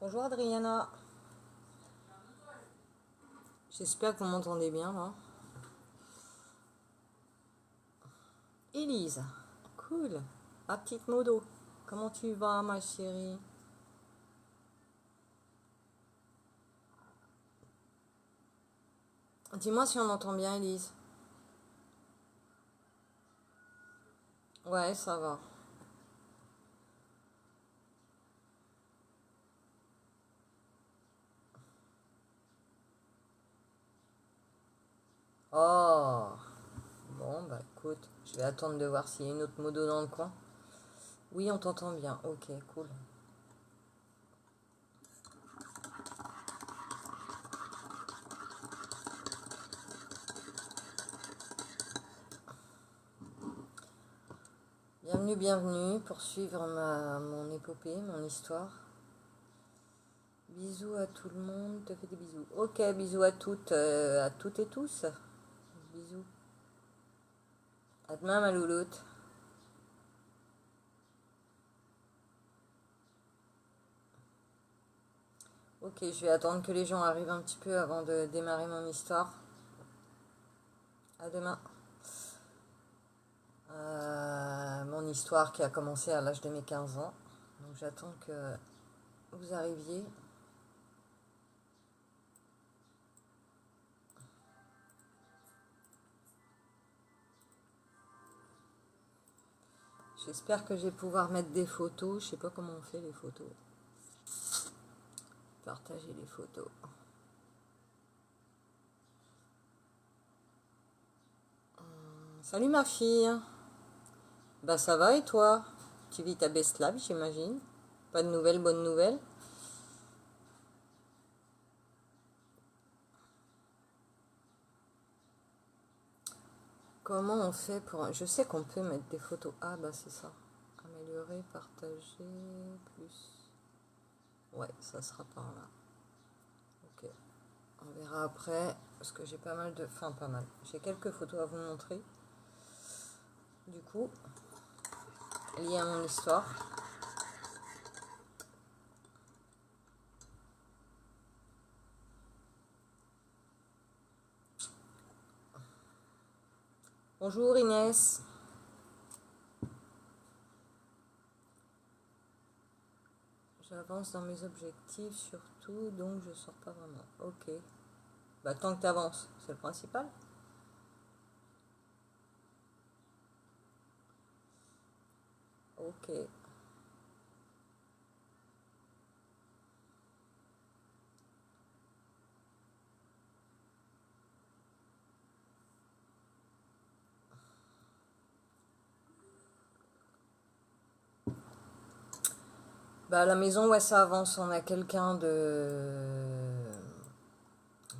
Bonjour Adriana. J'espère que vous m'entendez bien là. Élise. Cool. Ma petite modo. Comment tu vas ma chérie? Dis-moi si on entend bien Élise. Ouais, ça va. Oh. Bon bah écoute, je vais attendre de voir s'il y a une autre modo dans le coin. Oui, on t'entend bien. Ok, cool. Bienvenue, bienvenue pour suivre mon épopée, mon histoire. Bisous à tout le monde, te fais des bisous. Ok, bisous à toutes et tous. Bisous. À demain ma louloute. Ok, je vais attendre que les gens arrivent un petit peu avant de démarrer mon histoire. À demain. Mon histoire qui a commencé à l'âge de mes 15 ans. Donc j'attends que vous arriviez. J'espère que je vais pouvoir mettre des photos. Je sais pas comment on fait les photos. Partager les photos. Salut ma fille. Bah ça va et toi? Tu vis ta best life j'imagine. Pas de nouvelles, bonnes nouvelles. Comment on fait pour... Je sais qu'on peut mettre des photos. Ah bah c'est ça. Améliorer, partager, plus... Ouais, ça sera par là. Ok. On verra après. Parce que j'ai pas mal de... Enfin pas mal. J'ai quelques photos à vous montrer. Du coup, liées à mon histoire. Bonjour Inès. J'avance dans mes objectifs surtout, donc je sors pas vraiment. Ok. Bah tant que t'avances, c'est le principal. Ok. Bah à la maison, ouais, ça avance. On a quelqu'un de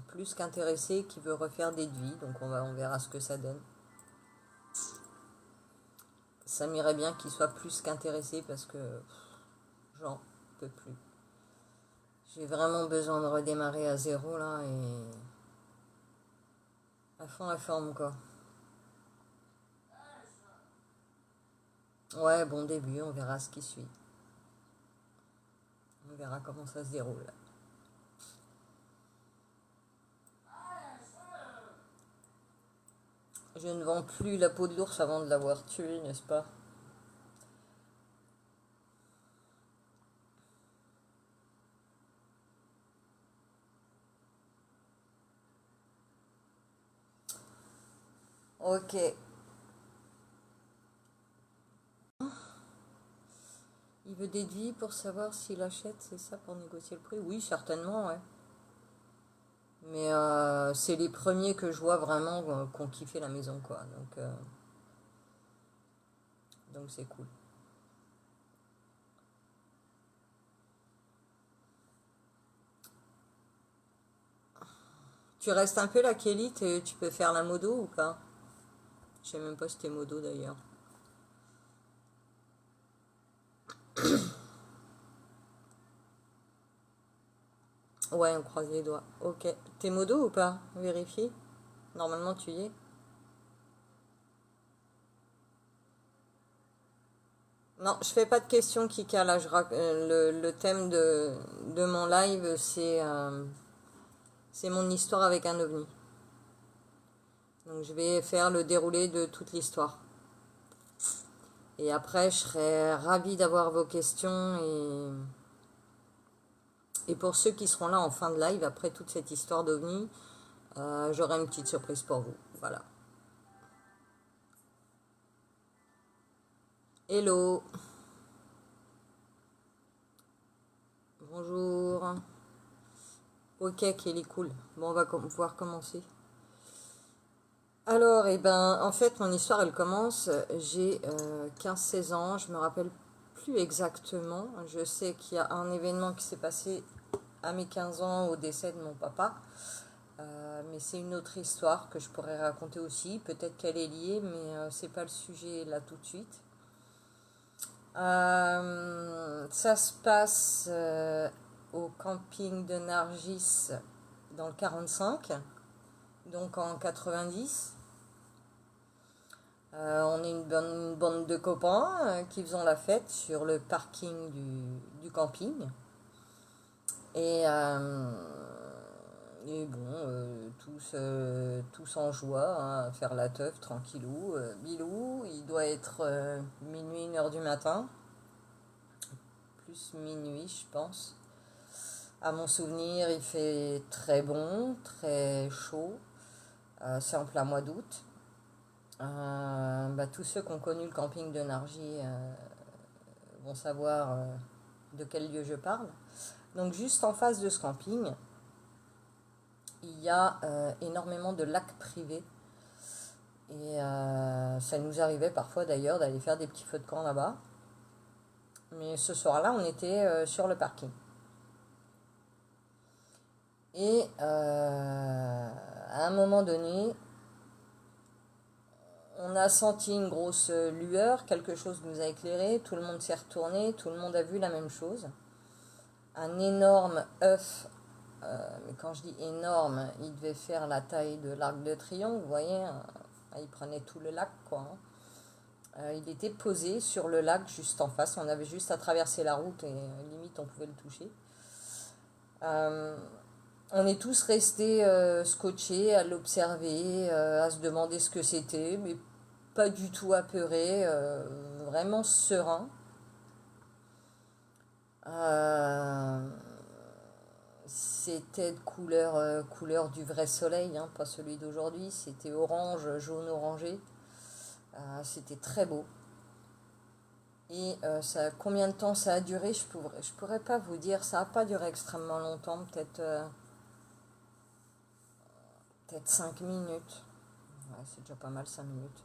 plus qu'intéressé qui veut refaire des devis, donc on verra ce que ça donne. Ça m'irait bien qu'il soit plus qu'intéressé parce que j'en peux plus. J'ai vraiment besoin de redémarrer à zéro là et à fond la forme quoi. Ouais, bon début, on verra ce qui suit. On verra comment ça se déroule. Je ne vends plus la peau de l'ours avant de l'avoir tué, n'est-ce pas? Ok. Il veut des devis pour savoir s'il achète, c'est ça, pour négocier le prix? Oui, certainement, ouais. Mais c'est les premiers que je vois vraiment qui ont kiffé la maison, quoi. Donc c'est cool. Tu restes un peu là, Kelly, tu peux faire la modo ou pas? Je sais même pas si t'es modo d'ailleurs. Ouais, on croise les doigts. Ok. T'es modo ou pas? Vérifie. Normalement, tu y es. Non, je fais pas de questions, Kika. Là, le thème de mon live, c'est mon histoire avec un ovni. Donc, je vais faire le déroulé de toute l'histoire. Et après, je serai ravie d'avoir vos questions. Et pour ceux qui seront là en fin de live, après toute cette histoire d'ovni, j'aurai une petite surprise pour vous. Voilà. Hello. Bonjour. Ok, Kelly, cool. Bon, on va pouvoir commencer. Alors, eh ben, en fait, mon histoire, elle commence. J'ai 15-16 ans, je me rappelle plus exactement. Je sais qu'il y a un événement qui s'est passé à mes 15 ans au décès de mon papa. Mais c'est une autre histoire que je pourrais raconter aussi. Peut-être qu'elle est liée, mais c'est pas le sujet là tout de suite. Ça se passe au camping de Nargis dans le 45, donc en 90. On est une bande de copains qui faisons la fête sur le parking du camping. Et, euh, et bon, tous en joie, hein, à faire la teuf tranquillou. Bilou, il doit être minuit, 1h du matin. Plus minuit, je pense. À mon souvenir, il fait très bon, très chaud. C'est en plein mois d'août. Tous ceux qui ont connu le camping de Nargy vont savoir de quel lieu je parle. Donc juste en face de ce camping, il y a énormément de lacs privés. Et ça nous arrivait parfois d'ailleurs d'aller faire des petits feux de camp là-bas. Mais ce soir-là, on était sur le parking. Et à un moment donné, on a senti une grosse lueur, quelque chose nous a éclairé, tout le monde s'est retourné, tout le monde a vu la même chose. Un énorme œuf, mais quand je dis énorme, il devait faire la taille de l'Arc de Triomphe, vous voyez, il prenait tout le lac, quoi. Il était posé sur le lac juste en face, on avait juste à traverser la route et limite on pouvait le toucher. On est tous restés scotchés à l'observer, à se demander ce que c'était, mais pas du tout apeurés, vraiment sereins. C'était de couleur du vrai soleil, hein, pas celui d'aujourd'hui. C'était orange, jaune, orangé. C'était très beau. Et combien de temps ça a duré, je pourrais pas vous dire. Ça n'a pas duré extrêmement longtemps, peut-être 5 minutes. Ouais, c'est déjà pas mal 5 minutes.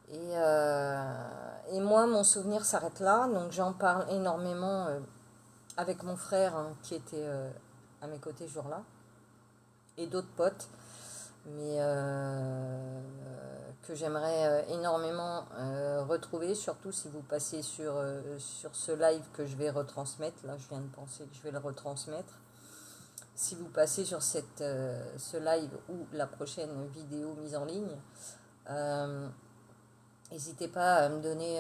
Et moi, mon souvenir s'arrête là, donc j'en parle énormément avec mon frère hein, qui était à mes côtés ce jour-là, et d'autres potes, mais que j'aimerais énormément retrouver, surtout si vous passez sur ce live que je vais retransmettre. Là, je viens de penser que je vais le retransmettre. Si vous passez sur ce live ou la prochaine vidéo mise en ligne, n'hésitez pas à me donner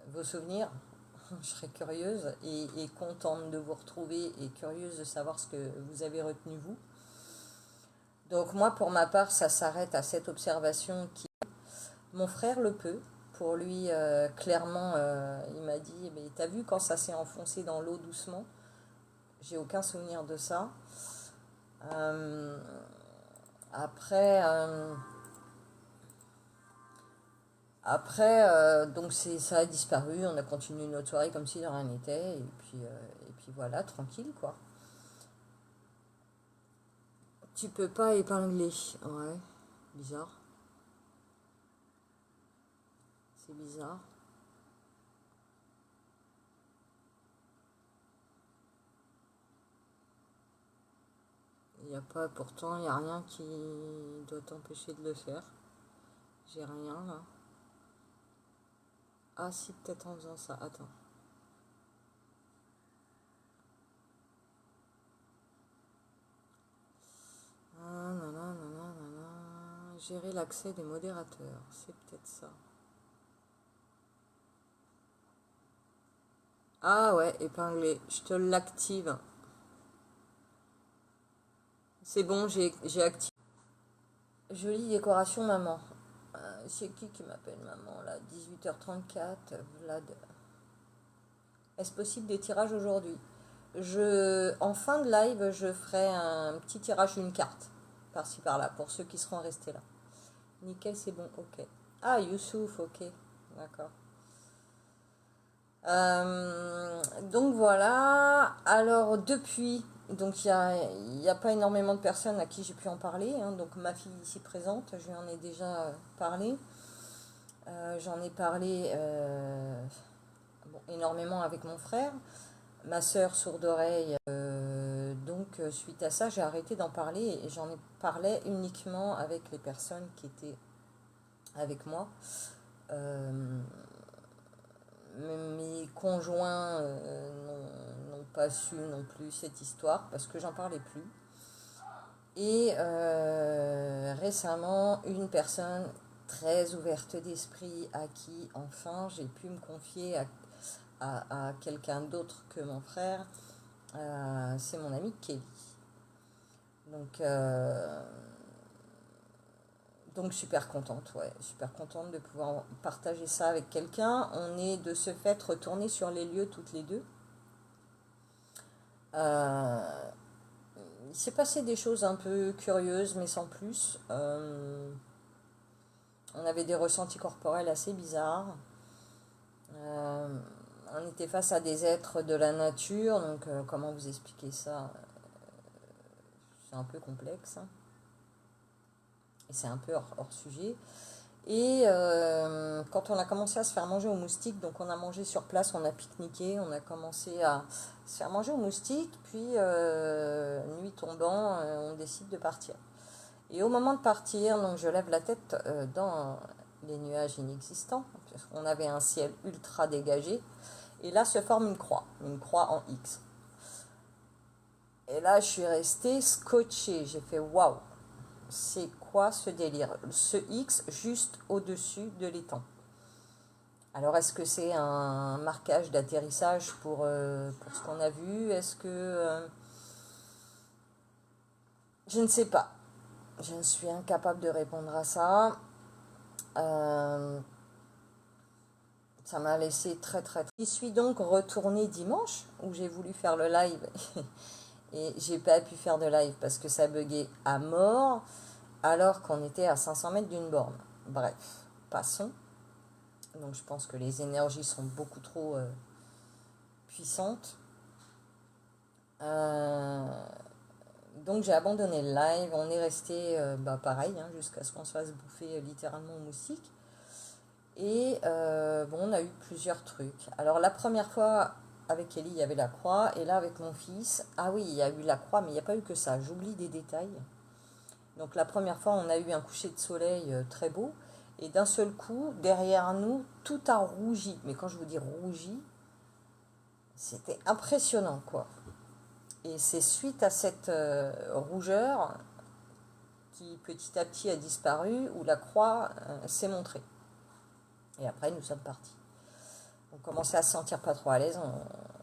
vos souvenirs. Je serais curieuse et contente de vous retrouver et curieuse de savoir ce que vous avez retenu vous. Donc moi, pour ma part, ça s'arrête à cette observation qui... Mon frère le peut. Pour lui, clairement, il m'a dit, mais t'as vu quand ça s'est enfoncé dans l'eau doucement? J'ai aucun souvenir de ça. Après... donc ça a disparu, on a continué notre soirée comme si de rien n'était, et puis voilà, tranquille quoi. Tu peux pas épingler, ouais, bizarre. C'est bizarre. Il n'y a pas, pourtant, il n'y a rien qui doit t'empêcher de le faire. J'ai rien là. Ah si, peut-être en faisant ça, attends. Ah, nanana. Gérer l'accès des modérateurs, c'est peut-être ça. Ah ouais, épinglé. Je te l'active. C'est bon, j'ai activé. Jolie décoration, maman. C'est qui m'appelle maman là? 18h34, Vlad. Est-ce possible des tirages aujourd'hui? En fin de live, je ferai un petit tirage d'une carte. Par-ci par-là, pour ceux qui seront restés là. Nickel, c'est bon, ok. Ah, Youssouf, ok. D'accord. Donc voilà. Alors depuis, donc il y a pas énormément de personnes à qui j'ai pu en parler, hein. Donc ma fille ici présente, je lui en ai déjà parlé. J'en ai parlé bon, énormément avec mon frère, ma sœur sourde oreille. Donc suite à ça, j'ai arrêté d'en parler et j'en ai parlé uniquement avec les personnes qui étaient avec moi. Euh, Mes conjoints n'ont pas su non plus cette histoire parce que j'en parlais plus. Et récemment, une personne très ouverte d'esprit à qui enfin j'ai pu me confier à quelqu'un d'autre que mon frère, c'est mon ami Kelly. Donc, donc super contente, ouais, super contente de pouvoir partager ça avec quelqu'un. On est de ce fait retournés sur les lieux toutes les deux. Il s'est passé des choses un peu curieuses, mais sans plus. On avait des ressentis corporels assez bizarres. Euh, on était face à des êtres de la nature, donc comment vous expliquer ça? C'est un peu complexe, hein. Et c'est un peu hors sujet. Et quand on a commencé à se faire manger aux moustiques, donc on a mangé sur place, on a pique-niqué, on a commencé à se faire manger aux moustiques, puis nuit tombant, on décide de partir. Et au moment de partir, donc je lève la tête dans les nuages inexistants, parce qu'on avait un ciel ultra dégagé, et là se forme une croix en X. Et là, je suis restée scotchée, j'ai fait waouh, c'est quoi ce délire? Ce X juste au-dessus de l'étang. Alors, est-ce que c'est un marquage d'atterrissage pour ce qu'on a vu? Est-ce que... je ne sais pas. Je ne suis incapable de répondre à ça. Ça m'a laissé très très... J'y suis donc retournée dimanche, où j'ai voulu faire le live. Et j'ai pas pu faire de live parce que ça buguait à mort, alors qu'on était à 500 mètres d'une borne. Bref, passons. Donc je pense que les énergies sont beaucoup trop puissantes. Donc j'ai abandonné le live. On est resté pareil, hein, jusqu'à ce qu'on se fasse bouffer littéralement au moustique. Et bon, on a eu plusieurs trucs. Alors la première fois avec Ellie, il y avait la croix. Et là avec mon fils, ah oui, il y a eu la croix, mais il n'y a pas eu que ça. J'oublie des détails. Donc la première fois, on a eu un coucher de soleil très beau. Et d'un seul coup, derrière nous, tout a rougi. Mais quand je vous dis rougi, c'était impressionnant, quoi. Et c'est suite à cette rougeur qui petit à petit a disparu, où la croix s'est montrée. Et après, nous sommes partis. On commençait à se sentir pas trop à l'aise.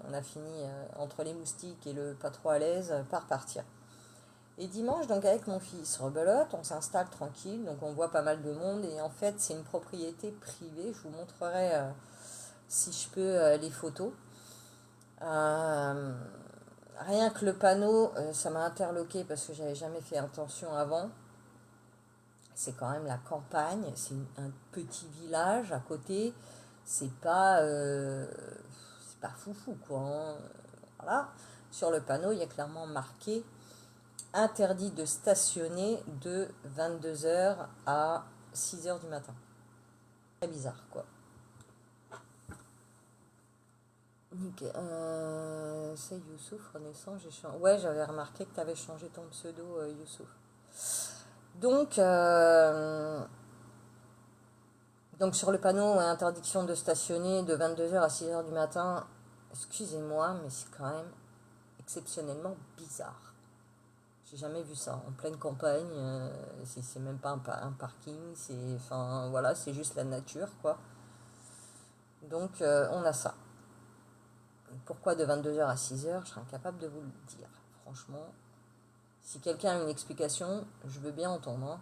On a fini entre les moustiques et le pas trop à l'aise par partir. Et dimanche, donc avec mon fils, rebelote, on s'installe tranquille, donc on voit pas mal de monde. Et en fait, c'est une propriété privée. Je vous montrerai, si je peux, les photos. Rien que le panneau, ça m'a interloqué parce que j'avais jamais fait attention avant. C'est quand même la campagne, c'est un petit village à côté. C'est pas foufou, quoi, hein. Voilà. Sur le panneau, il y a clairement marqué interdit de stationner de 22h à 6h du matin. Très bizarre, quoi. C'est Youssouf, Renaissance. Ouais, j'avais remarqué que tu avais changé ton pseudo, Youssouf. Donc sur le panneau, interdiction de stationner de 22h à 6h du matin. Excusez-moi, mais c'est quand même exceptionnellement bizarre. J'ai jamais vu ça en pleine campagne. C'est même pas un parking, enfin voilà, c'est juste la nature, quoi. Donc on a ça. Pourquoi de 22h à 6h, je serais incapable de vous le dire. Franchement, si quelqu'un a une explication, je veux bien entendre. Hein.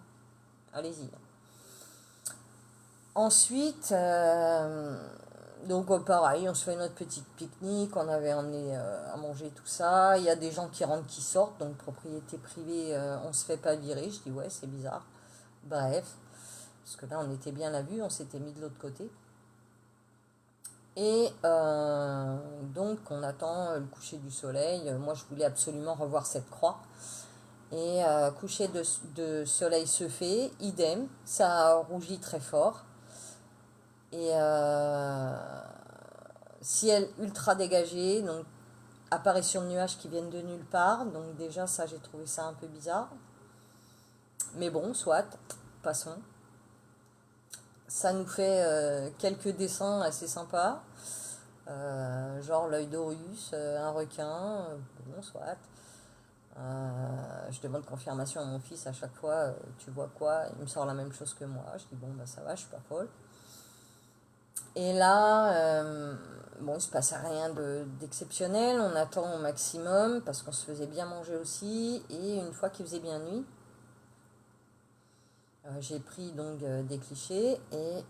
Allez-y. Ensuite, donc pareil, on se fait notre petite pique-nique, on avait emmené à manger tout ça. Il y a des gens qui rentrent, qui sortent, donc propriété privée, on se fait pas virer. Je dis ouais, c'est bizarre. Bref, parce que là on était bien à vue, on s'était mis de l'autre côté. Et donc on attend le coucher du soleil. Moi je voulais absolument revoir cette croix. Et coucher de soleil se fait, idem, ça rougit très fort. Et ciel ultra dégagé, donc apparition de nuages qui viennent de nulle part. Donc déjà ça j'ai trouvé ça un peu bizarre. Mais bon, soit, passons. Ça nous fait quelques dessins assez sympas. Genre l'œil d'Horus, un requin, bon, soit. Je demande confirmation à mon fils à chaque fois, tu vois quoi? Il me sort la même chose que moi. Je dis bon, bah ça va, je suis pas folle. Et là, bon, il se passe rien d'exceptionnel. On attend au maximum parce qu'on se faisait bien manger aussi. Et une fois qu'il faisait bien nuit, j'ai pris donc des clichés et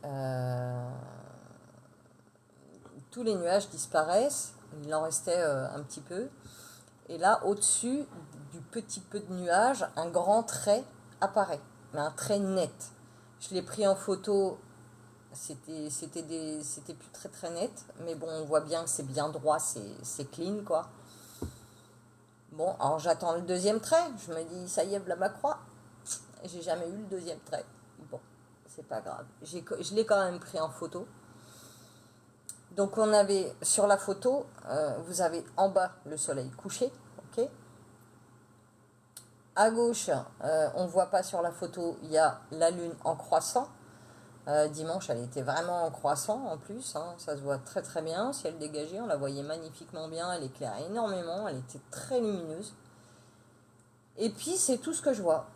tous les nuages disparaissent. Il en restait un petit peu. Et là, au-dessus du petit peu de nuages, un grand trait apparaît, mais un trait net. Je l'ai pris en photo, c'était plus très très net, mais bon, on voit bien que c'est bien droit, c'est clean, quoi. Bon, alors j'attends le deuxième trait, je me dis, ça y est, voilà ma croix. J'ai jamais eu le deuxième trait. Bon, c'est pas grave. Je l'ai quand même pris en photo. Donc on avait, sur la photo, vous avez en bas le soleil couché, ok. À gauche, on ne voit pas sur la photo, il y a la lune en croissant. Dimanche, elle était vraiment en croissant en plus, hein, ça se voit très très bien. Ciel dégagé, on la voyait magnifiquement bien, elle éclaire énormément, elle était très lumineuse. Et puis c'est tout ce que je vois.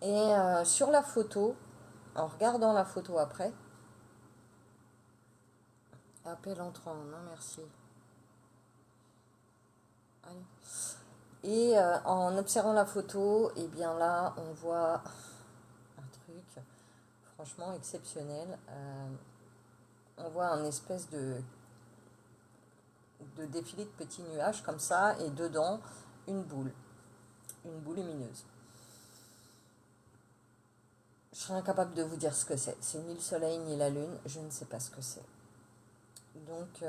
Et sur la photo, en regardant la photo après, appel entrant, non merci. Allez. Et en observant la photo, et bien là, on voit un truc franchement exceptionnel. On voit un espèce de défilé de petits nuages comme ça, et dedans, une boule lumineuse. Je serais incapable de vous dire ce que c'est. C'est ni le soleil ni la lune, je ne sais pas ce que c'est. Donc,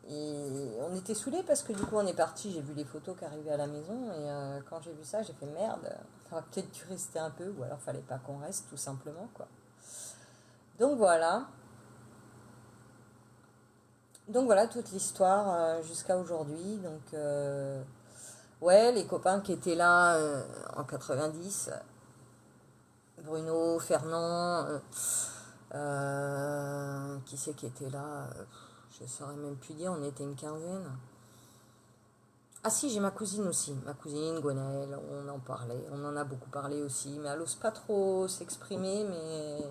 et on était saoulés parce que du coup on est parti, j'ai vu les photos qui arrivaient à la maison et quand j'ai vu ça j'ai fait merde, on aurait peut-être dû rester un peu ou alors fallait pas qu'on reste tout simplement quoi. Donc voilà. Donc voilà toute l'histoire jusqu'à aujourd'hui. Donc ouais, les copains qui étaient là en 90, Bruno, Fernand, qui c'est qui était là je ne saurais même plus dire, on était une quinzaine. Ah si, j'ai ma cousine aussi, ma cousine Gwenaëlle, on en parlait, on en a beaucoup parlé aussi, mais elle n'ose pas trop s'exprimer, mais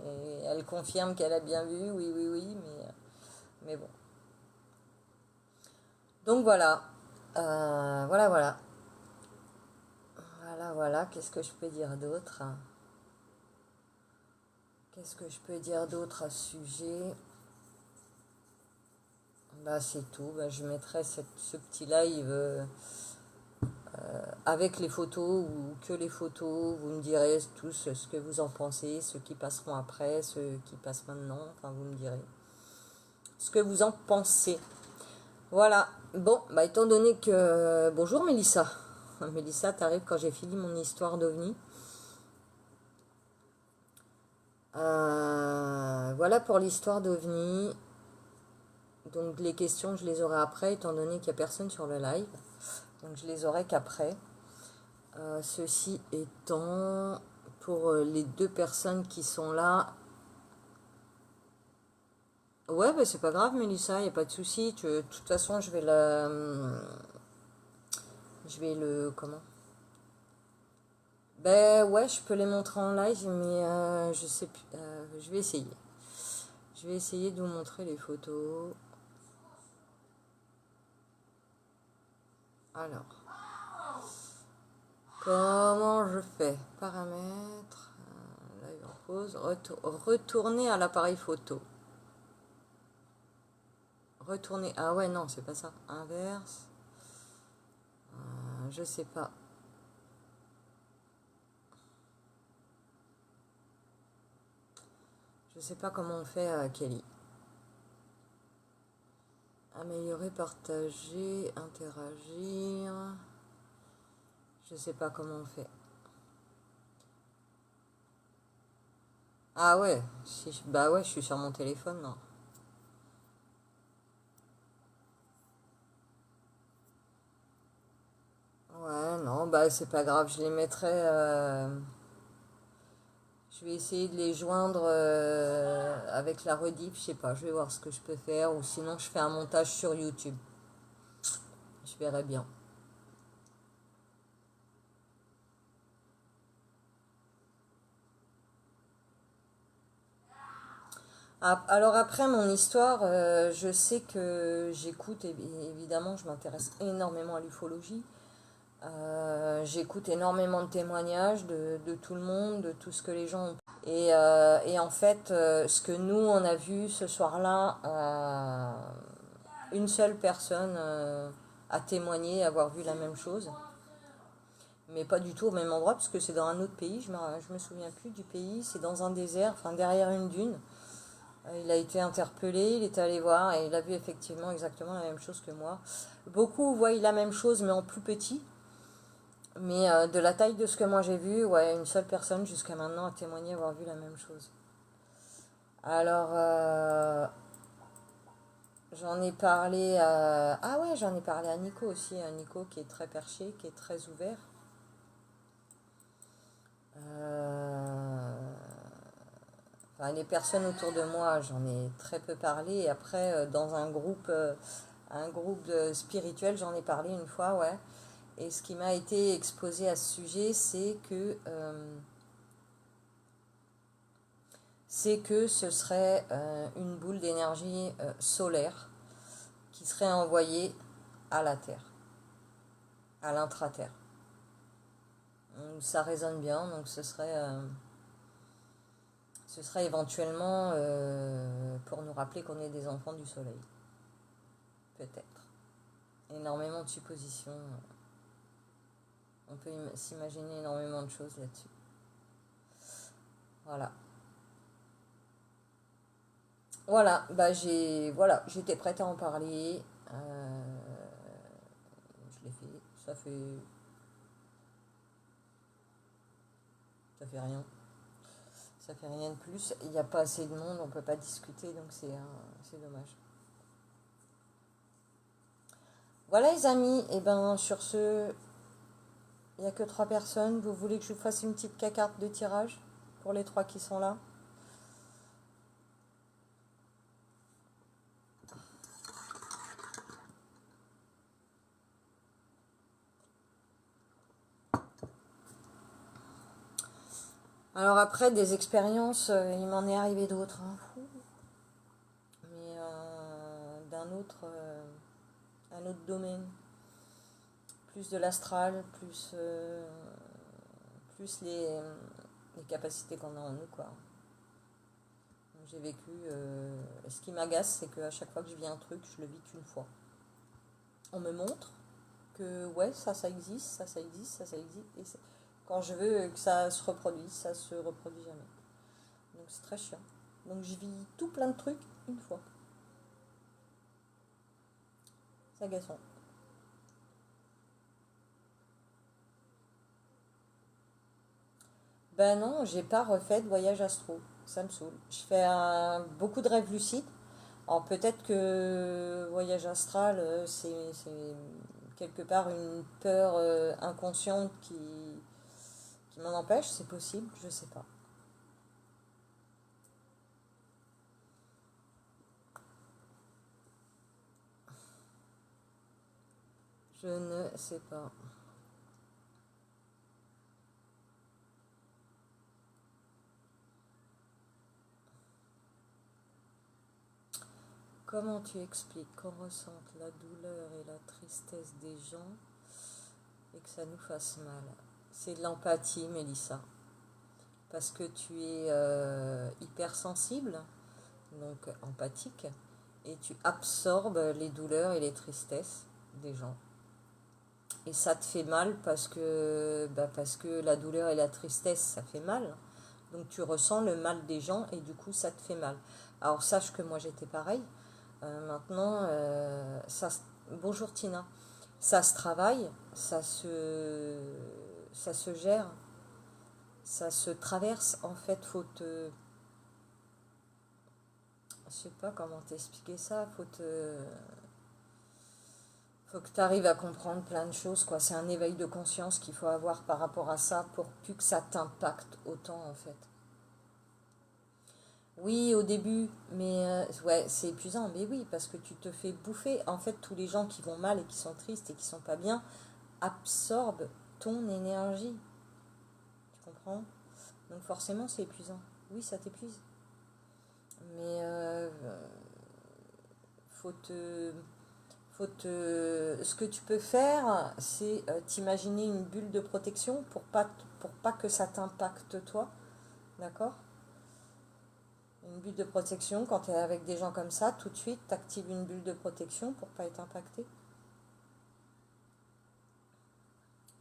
elle confirme qu'elle a bien vu, oui, mais bon. Donc voilà, voilà, qu'est-ce que je peux dire d'autre? Qu'est-ce que je peux dire d'autre à ce sujet? Bah c'est tout, bah, je mettrai ce petit live avec les photos ou que les photos, vous me direz tous ce que vous en pensez, ceux qui passeront après, ceux qui passent maintenant, enfin vous me direz ce que vous en pensez. Voilà, bon, bah étant donné que... Bonjour Mélissa. Mélissa, t'arrives quand j'ai fini mon histoire d'OVNI. Voilà pour l'histoire d'OVNI. Donc les questions, je les aurai après, étant donné qu'il n'y a personne sur le live. Donc je les aurai qu'après. Ceci étant, pour les deux personnes qui sont là... Ouais, bah c'est pas grave Mélissa, il n'y a pas de souci. De toute façon, je vais comment? Ben ouais, je peux les montrer en live, mais je sais plus. Je vais essayer. Je vais essayer de vous montrer les photos. Alors, comment je fais? Paramètres, live en pause, retourner à l'appareil photo. Retourner, ah ouais, non, c'est pas ça. Inverse, je sais pas. Je sais pas comment on fait, Kelly. Améliorer, partager, interagir. Je sais pas comment on fait. Ah ouais, bah ouais, je suis sur mon téléphone, non. Ouais, non, bah c'est pas grave, je les mettrai. Je vais essayer de les joindre avec la rediff, je sais pas, je vais voir ce que je peux faire, ou sinon je fais un montage sur YouTube. Je verrai bien. Alors après mon histoire, je sais que j'écoute, évidemment, je m'intéresse énormément à l'ufologie. J'écoute énormément de témoignages de tout le monde, de tout ce que les gens ont. Et en fait, ce que nous, on a vu ce soir-là, une seule personne a témoigné avoir vu la même chose. Mais pas du tout au même endroit, parce que c'est dans un autre pays, je me souviens plus du pays, c'est dans un désert, enfin derrière une dune. Il a été interpellé, il est allé voir et il a vu effectivement exactement la même chose que moi. Beaucoup voient la même chose, mais en plus petit. Mais de la taille de ce que moi j'ai vu, ouais, une seule personne jusqu'à maintenant a témoigné avoir vu la même chose. Alors, j'en ai parlé à... Ah ouais, j'en ai parlé à Nico aussi, à Nico qui est très perché, qui est très ouvert. Enfin, les personnes autour de moi, j'en ai très peu parlé. Et après, dans un groupe spirituel, j'en ai parlé une fois, ouais. Et ce qui m'a été exposé à ce sujet, c'est que ce serait une boule d'énergie solaire qui serait envoyée à la Terre, à l'intra-Terre. Ça résonne bien, donc ce serait éventuellement pour nous rappeler qu'on est des enfants du Soleil. Peut-être. Énormément de suppositions. On peut s'imaginer énormément de choses là-dessus. Voilà. Voilà, j'étais prête à en parler. Je l'ai fait. Ça fait rien. Ça fait rien de plus. Il n'y a pas assez de monde, on peut pas discuter, donc c'est dommage. Voilà les amis, et ben sur ce, il n'y a que 3 personnes. Vous voulez que je vous fasse une petite carte de tirage pour les 3 qui sont là? Alors après, des expériences, il m'en est arrivé d'autres, hein. Mais un autre domaine. Plus de l'astral, plus les capacités qu'on a en nous, quoi. Donc, j'ai vécu. Ce qui m'agace, c'est qu'à chaque fois que je vis un truc, je le vis qu'une fois. On me montre que ouais, ça existe, ça existe, ça existe. Et quand je veux que ça se reproduise, ça se reproduit jamais. Donc c'est très chiant. Donc je vis tout plein de trucs une fois. C'est agaçant. Ben non, j'ai pas refait de voyage astro. Ça me saoule. Je fais beaucoup de rêves lucides. Alors peut-être que voyage astral, c'est quelque part une peur inconsciente qui m'en empêche. C'est possible, je sais pas. Je ne sais pas. Comment tu expliques qu'on ressente la douleur et la tristesse des gens et que ça nous fasse mal. C'est de l'empathie, Mélissa, parce que tu es hypersensible, donc empathique, et tu absorbes les douleurs et les tristesses des gens. Et ça te fait mal parce que la douleur et la tristesse, ça fait mal. Donc tu ressens le mal des gens et du coup ça te fait mal. Alors sache que moi j'étais pareil. Maintenant, bonjour Tina. Ça se travaille, ça se gère, ça se traverse. En fait, je sais pas comment t'expliquer ça. Faut que tu arrives à comprendre plein de choses, quoi. C'est un éveil de conscience qu'il faut avoir par rapport à ça pour plus que ça t'impacte autant, en fait. Oui, au début, mais ouais, c'est épuisant. Mais oui, parce que tu te fais bouffer. En fait, tous les gens qui vont mal et qui sont tristes et qui sont pas bien absorbent ton énergie. Tu comprends? Donc forcément, c'est épuisant. Oui, ça t'épuise. Mais faut te, ce que tu peux faire, c'est t'imaginer une bulle de protection pour pas que ça t'impacte toi. D'accord? Une bulle de protection, quand tu es avec des gens comme ça, tout de suite, tu actives une bulle de protection pour pas être impacté.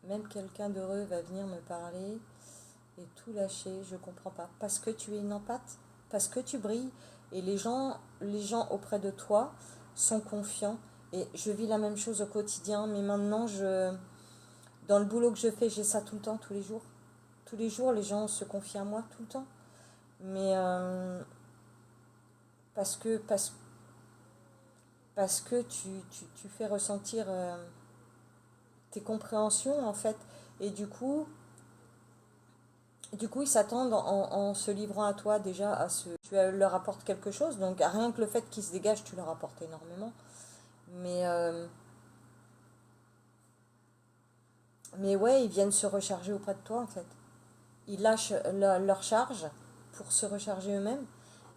Même quelqu'un d'heureux va venir me parler et tout lâcher, je comprends pas. Parce que tu es une empathe, parce que tu brilles et les gens auprès de toi sont confiants. Et je vis la même chose au quotidien, mais maintenant, dans le boulot que je fais, j'ai ça tout le temps, tous les jours. Tous les jours, les gens se confient à moi, tout le temps. Mais parce que, parce, parce que tu fais ressentir tes compréhensions, en fait. Et du coup, ils s'attendent en se livrant à toi déjà tu leur apportes quelque chose. Donc rien que le fait qu'ils se dégagent, tu leur apportes énormément. Mais, euh, mais ouais, ils viennent se recharger auprès de toi en fait. Ils lâchent leur charge pour se recharger eux-mêmes.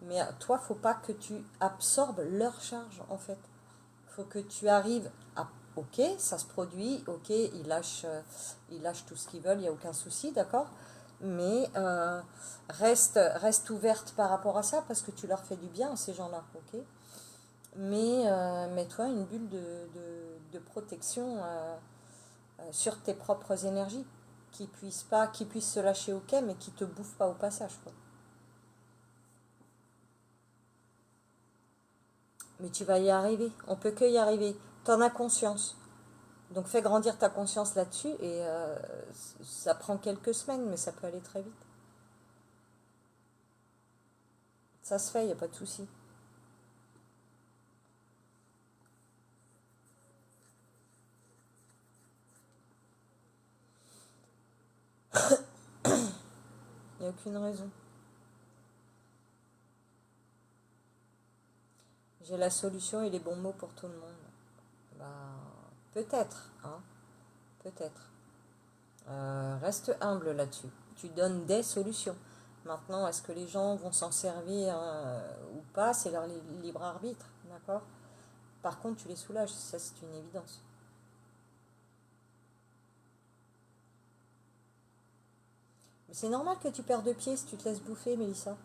Mais toi, faut pas que tu absorbes leur charge en fait. Faut que tu arrives à... Ok, ça se produit, ok, ils lâchent tout ce qu'ils veulent, il n'y a aucun souci, d'accord? Mais reste ouverte par rapport à ça parce que tu leur fais du bien, ces gens-là, ok? Mais mets-toi une bulle de protection sur tes propres énergies qui puissent se lâcher, ok, mais qui te bouffent pas au passage, quoi. Mais tu vas y arriver, on peut que y arriver. T'en as conscience. Donc fais grandir ta conscience là-dessus et ça prend quelques semaines, mais ça peut aller très vite. Ça se fait, il n'y a pas de souci. Il n'y a aucune raison. J'ai la solution et les bons mots pour tout le monde. Bah, peut-être, hein, peut-être. Reste humble là-dessus. Tu donnes des solutions. Maintenant, est-ce que les gens vont s'en servir ou pas? C'est leur libre arbitre, d'accord? Par contre, tu les soulages, ça c'est une évidence. Mais c'est normal que tu perds de pied si tu te laisses bouffer, Mélissa.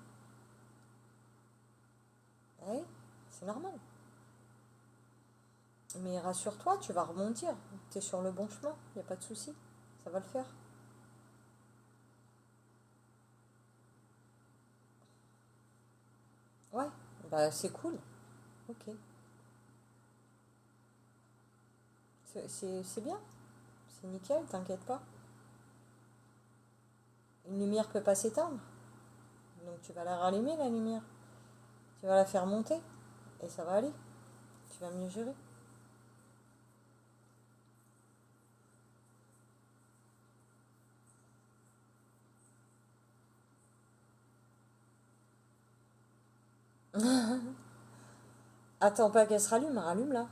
Oui, c'est normal. Mais rassure-toi, tu vas rebondir. Tu es sur le bon chemin, il n'y a pas de souci. Ça va le faire. Ouais, bah c'est cool. Ok. C'est bien. C'est nickel, t'inquiète pas. Une lumière peut pas s'éteindre. Donc tu vas la rallumer, la lumière. Tu vas la faire monter. Et ça va aller. Tu vas mieux gérer. Attends pas qu'elle se rallume, rallume là.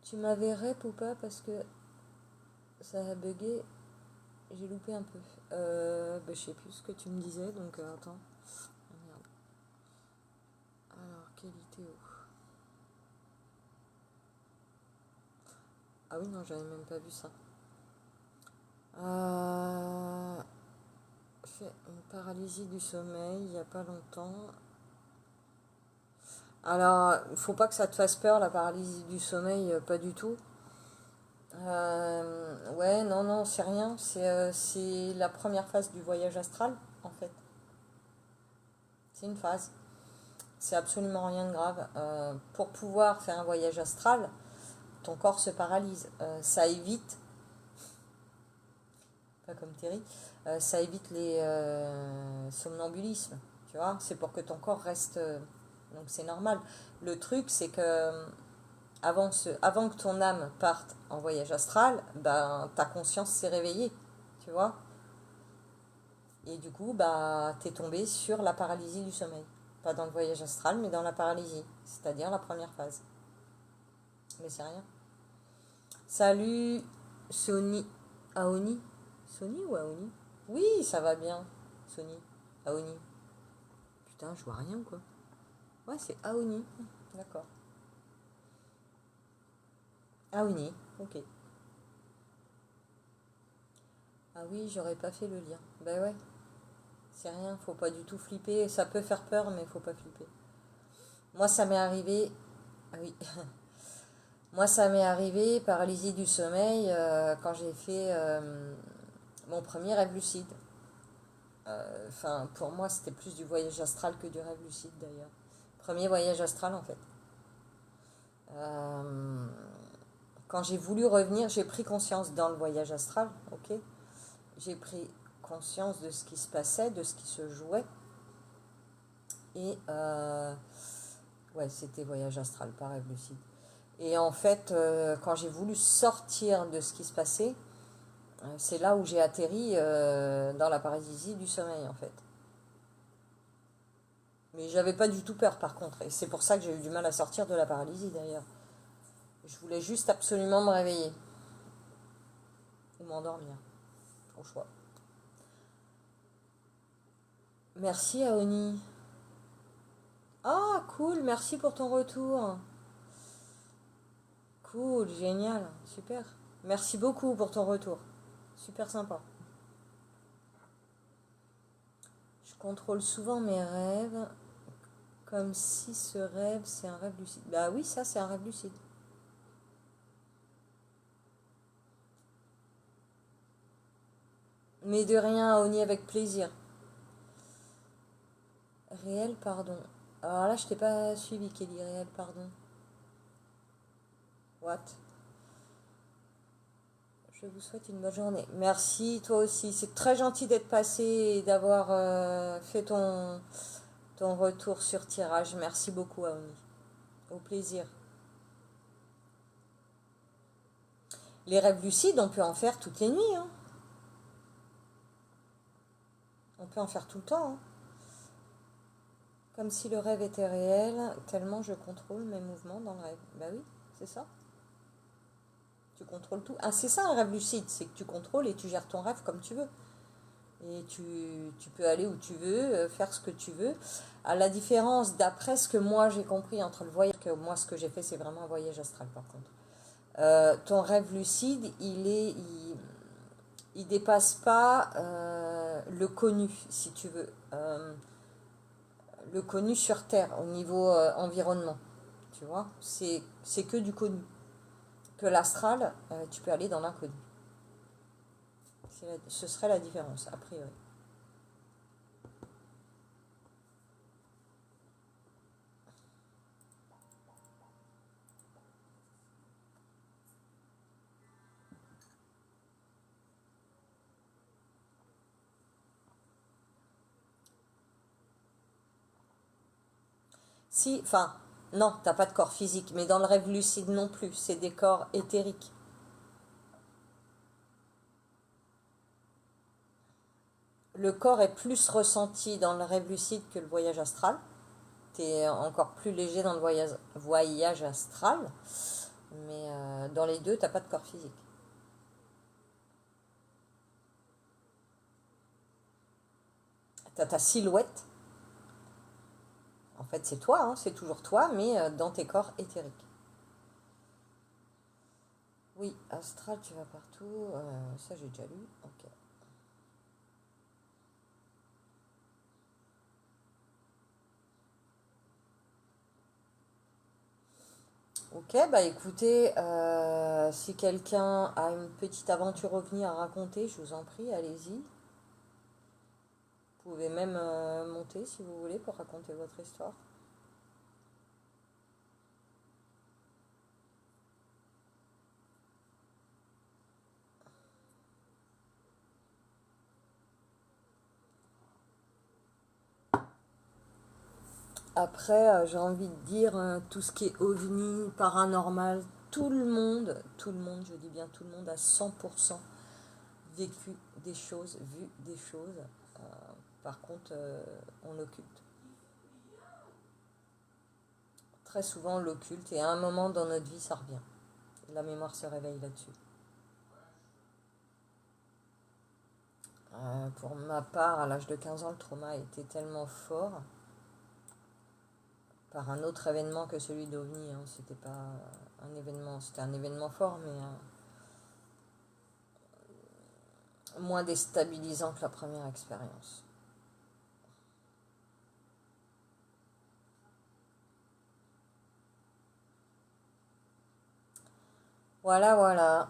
Tu m'avais rep ou pas parce que ça a bugué. J'ai loupé un peu. Bah, je sais plus ce que tu me disais, donc attends. Ah, merde. Alors, qualité. Ah oui, non, j'avais même pas vu ça. Euh, fait une paralysie du sommeil il n'y a pas longtemps. Alors, il faut pas que ça te fasse peur, la paralysie du sommeil, pas du tout. Ouais, non, non, c'est rien. C'est la première phase du voyage astral, en fait. C'est une phase. C'est absolument rien de grave. Pour pouvoir faire un voyage astral, ton corps se paralyse. Ça évite, pas comme Terry, ça évite les somnambulismes. Tu vois, c'est pour que ton corps reste. Donc c'est normal. Le truc, c'est que avant que ton âme parte en voyage astral, ben, ta conscience s'est réveillée. Tu vois. Et du coup, bah, t'es tombé sur la paralysie du sommeil. Pas dans le voyage astral, mais dans la paralysie. C'est-à-dire la première phase. Mais c'est rien. Salut, Sony. Aoni. Sony ou Aoni? Oui, ça va bien. Sony. Aoni. Putain, je vois rien ou quoi? Ouais, c'est Aoni. D'accord. Aoni, ok. Ah oui, j'aurais pas fait le lien. Ben ouais, c'est rien, faut pas du tout flipper. Ça peut faire peur, mais faut pas flipper. Moi, ça m'est arrivé. Ah oui. Moi, ça m'est arrivé, paralysie du sommeil, quand j'ai fait mon premier rêve lucide. Enfin, pour moi, c'était plus du voyage astral que du rêve lucide d'ailleurs. Premier voyage astral en fait. Euh, Quand j'ai voulu revenir, j'ai pris conscience dans le voyage astral, ok. J'ai pris conscience de ce qui se passait, de ce qui se jouait. Et ouais, c'était voyage astral, pas rêve lucide. Et en fait, quand j'ai voulu sortir de ce qui se passait, c'est là où j'ai atterri dans la paralysie du sommeil en fait. Mais j'avais pas du tout peur par contre. Et c'est pour ça que j'ai eu du mal à sortir de la paralysie d'ailleurs. Je voulais juste absolument me réveiller. Ou m'endormir. Au choix. Merci Aoni. Ah cool, merci pour ton retour. Cool, génial, super. Merci beaucoup pour ton retour. Super sympa. Je contrôle souvent mes rêves comme si ce rêve c'est un rêve lucide. Bah oui, ça c'est un rêve lucide. Mais de rien, Aoni, avec plaisir. Réel pardon. Alors là, je t'ai pas suivi, Kelly. Réel pardon. What? Je vous souhaite une bonne journée. Merci, toi aussi. C'est très gentil d'être passé et d'avoir fait ton retour sur tirage. Merci beaucoup, Aoni. Au plaisir. Les rêves lucides, on peut en faire toutes les nuits, hein. On peut en faire tout le temps, hein. Comme si le rêve était réel, tellement je contrôle mes mouvements dans le rêve. Bah oui, c'est ça. Tu contrôles tout. Ah, c'est ça un rêve lucide, c'est que tu contrôles et tu gères ton rêve comme tu veux. Et tu peux aller où tu veux, faire ce que tu veux. À la différence, d'après ce que moi j'ai compris entre le voyage, que moi ce que j'ai fait c'est vraiment un voyage astral par contre. Ton rêve lucide, il dépasse pas le connu, si tu veux. Le connu sur Terre, au niveau environnement. Tu vois, c'est que du connu. Que l'astral, tu peux aller dans l'inconnu. Ce serait la différence, a priori. Si, enfin, non, t'as pas de corps physique, mais dans le rêve lucide non plus, c'est des corps éthériques. Le corps est plus ressenti dans le rêve lucide que le voyage astral. T'es encore plus léger dans le voyage astral, mais dans les deux, t'as pas de corps physique. T'as ta silhouette, en fait c'est toi, hein, c'est toujours toi, mais dans tes corps éthériques. Oui, Astral, tu vas partout. Ça, j'ai déjà lu. Ok. Ok, bah écoutez, si quelqu'un a une petite aventure ovni à raconter, je vous en prie, allez-y. Vous pouvez même monter si vous voulez pour raconter votre histoire. Après, j'ai envie de dire, tout ce qui est ovni, paranormal, tout le monde, je dis bien tout le monde, a 100% vécu des choses, vu des choses. Euh, Par contre, on occulte. Très souvent, on l'occulte et à un moment dans notre vie, ça revient. La mémoire se réveille là-dessus. Pour ma part, à l'âge de 15 ans, le trauma a été tellement fort par un autre événement que celui d'OVNI. Hein. C'était pas un événement, c'était un événement fort, mais moins déstabilisant que la première expérience. Voilà, voilà.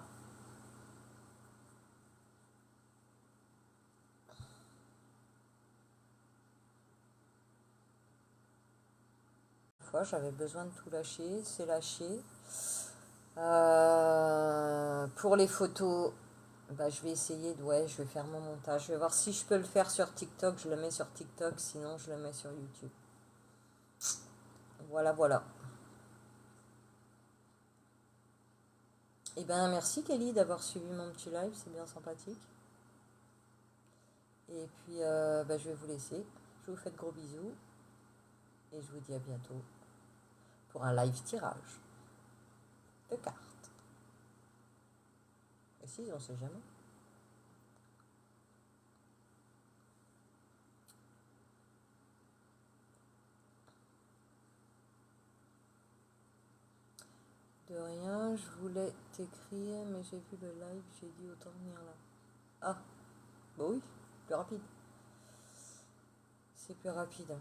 Fois, j'avais besoin de tout lâcher, c'est lâché. Pour les photos, bah, je vais essayer ouais, je vais faire mon montage. Je vais voir si je peux le faire sur TikTok, je le mets sur TikTok, sinon je le mets sur YouTube. Voilà, voilà. Eh ben, merci Kelly d'avoir suivi mon petit live, c'est bien sympathique. Et puis, bah, je vais vous laisser. Je vous fais de gros bisous et je vous dis à bientôt pour un live tirage de cartes. Et si, on sait jamais. De rien, je voulais t'écrire, mais j'ai vu le live, j'ai dit autant venir là. Ah, bah oui, plus rapide. C'est plus rapide.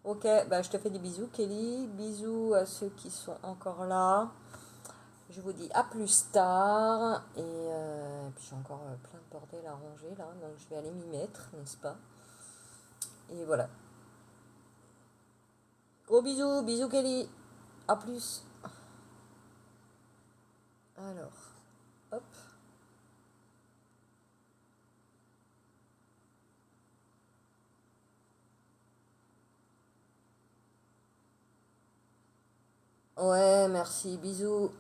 Ok, bah je te fais des bisous Kelly. Bisous à ceux qui sont encore là. Je vous dis à plus tard. Et puis j'ai encore plein de bordel à ranger là. Donc je vais aller m'y mettre, n'est-ce pas? Et voilà. Gros bisous, bisous Kelly. À plus. Alors, hop. Ouais, merci, bisous.